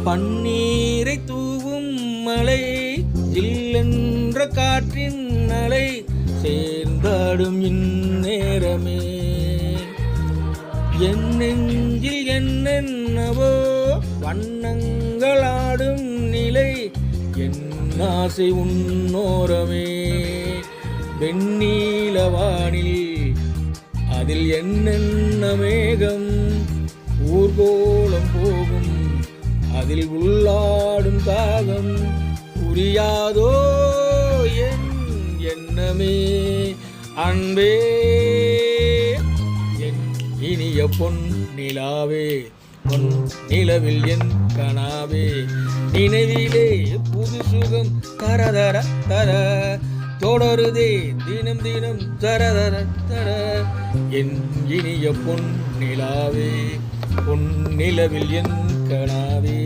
பன்னீரை தூவும் மலை ஜில்லென்ற காற்றின் அலை சேர்ந்தாடும் இந்நேரமே என் நெஞ்சில் என்னென்னவோ வண்ணங்களாடும் நிலை என் ஆசை உன்னோரமே வெண்ணீலவானில் அதில் என்னென்ன மேகம் ஊர்கோலம் போகும் அதில் உள்ளாடும் தாகம் புரியாதோ என் எண்ணமே அன்பே என் இனிய பொன் நிலாவே பொன் நிலவில் என் கனாவே நினைவிலே புது சுகம் தரதர தர தொடருதே தினம் தினம் தரதர தர என் இனிய பொன் நிலாவே பொன் நிலவில் என் கனாவே